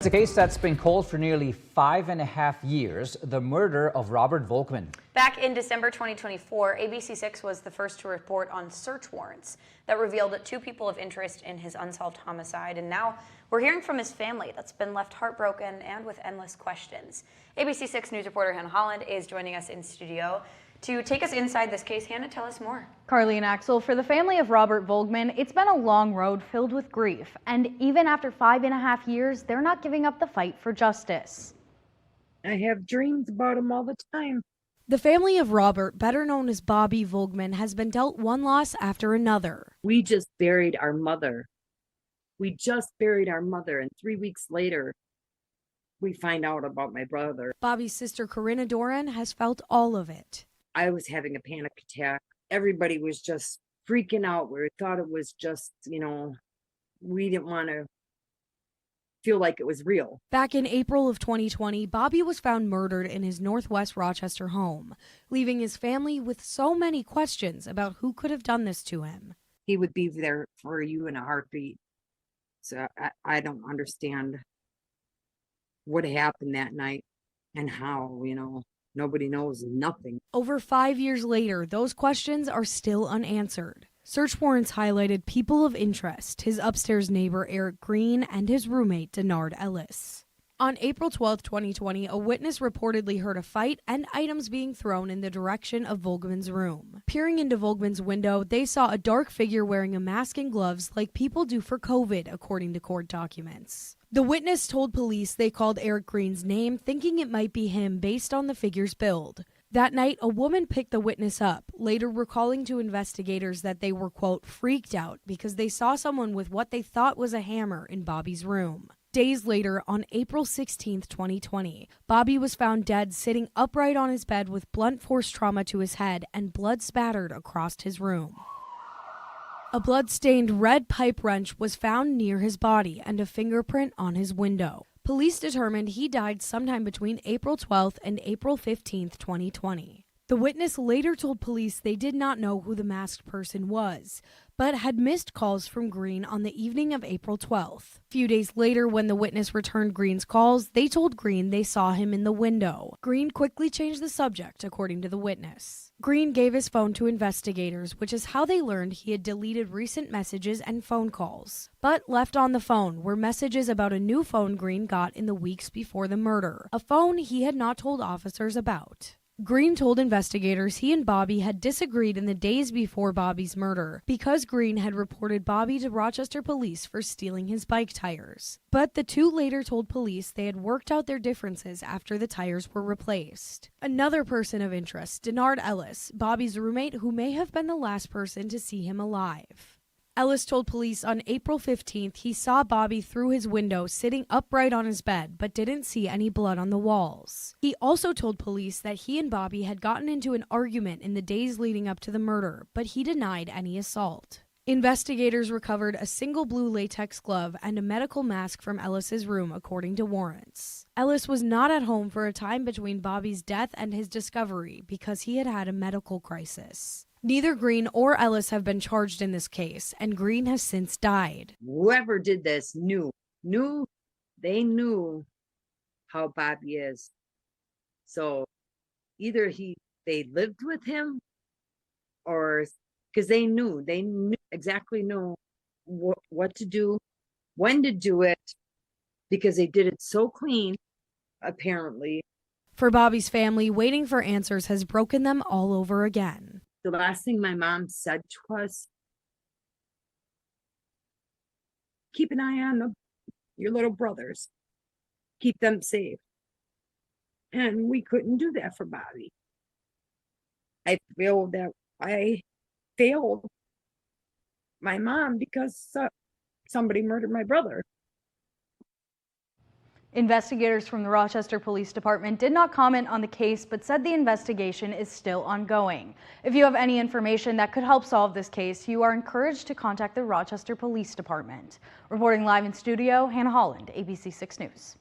It's a case that's been cold for nearly 5.5 years, the murder of Robert Volgmann. Back in December 2024, ABC6 was the first to report on search warrants that revealed two people of interest in his unsolved homicide. And now we're hearing from his family that's been left heartbroken and with endless questions. ABC6 News reporter Hannah Holland is joining us in studio to take us inside this case. Hannah, tell us more. Carly and Axel, for the family of Robert Volgmann, it's been a long road filled with grief. And even after 5.5 years, they're not giving up the fight for justice. I have dreams about him all the time. The family of Robert, better known as Bobby Volgmann, has been dealt one loss after another. We just buried our mother. And 3 weeks later, we find out about my brother. Bobby's sister, Corinna Doran, has felt all of it. I was having a panic attack. Everybody was just freaking out. We thought it was just, we didn't want to feel like it was real. Back in April of 2020, Bobby was found murdered in his Northwest Rochester home, leaving his family with so many questions about who could have done this to him. He would be there for you in a heartbeat. So I don't understand what happened that night and how, nobody knows nothing. Over 5 years later, those questions are still unanswered. Search warrants highlighted people of interest, his upstairs neighbor Eric Green and his roommate Denard Ellis. On April 12, 2020, a witness reportedly heard a fight and items being thrown in the direction of Volgmann's room. Peering into Volgmann's window, they saw a dark figure wearing a mask and gloves like people do for COVID, according to court documents. The witness told police they called Eric Green's name, thinking it might be him based on the figure's build. That night, a woman picked the witness up, later recalling to investigators that they were, quote, freaked out because they saw someone with what they thought was a hammer in Bobby's room. Days later, on April 16, 2020, Bobby was found dead sitting upright on his bed with blunt force trauma to his head and blood spattered across his room. A blood-stained red pipe wrench was found near his body and a fingerprint on his window. Police determined he died sometime between April 12th and April 15th, 2020. The witness later told police they did not know who the masked person was, but had missed calls from Green on the evening of April 12th. A few days later, when the witness returned Green's calls, they told Green they saw him in the window. Green quickly changed the subject, according to the witness. Green gave his phone to investigators, which is how they learned he had deleted recent messages and phone calls. But left on the phone were messages about a new phone Green got in the weeks before the murder, a phone he had not told officers about. Green told investigators he and Bobby had disagreed in the days before Bobby's murder because Green had reported Bobby to Rochester police for stealing his bike tires. But the two later told police they had worked out their differences after the tires were replaced. Another person of interest, Denard Ellis, Bobby's roommate who may have been the last person to see him alive. Ellis told police on April 15th he saw Bobby through his window sitting upright on his bed but didn't see any blood on the walls. He also told police that he and Bobby had gotten into an argument in the days leading up to the murder, but he denied any assault. Investigators recovered a single blue latex glove and a medical mask from Ellis's room, according to warrants. Ellis was not at home for a time between Bobby's death and his discovery because he had had a medical crisis. Neither Green or Ellis have been charged in this case, and Green has since died. Whoever did this knew how Bobby is. So either they lived with him, or because they exactly knew what to do, when to do it, because they did it so clean, apparently. For Bobby's family, waiting for answers has broken them all over again. The last thing my mom said to us, keep an eye on your little brothers. Keep them safe. And we couldn't do that for Bobby. I feel that I failed my mom because somebody murdered my brother. Investigators from the Rochester Police Department did not comment on the case, but said the investigation is still ongoing. If you have any information that could help solve this case, you are encouraged to contact the Rochester Police Department. Reporting live in studio, Hannah Holland, ABC6 News.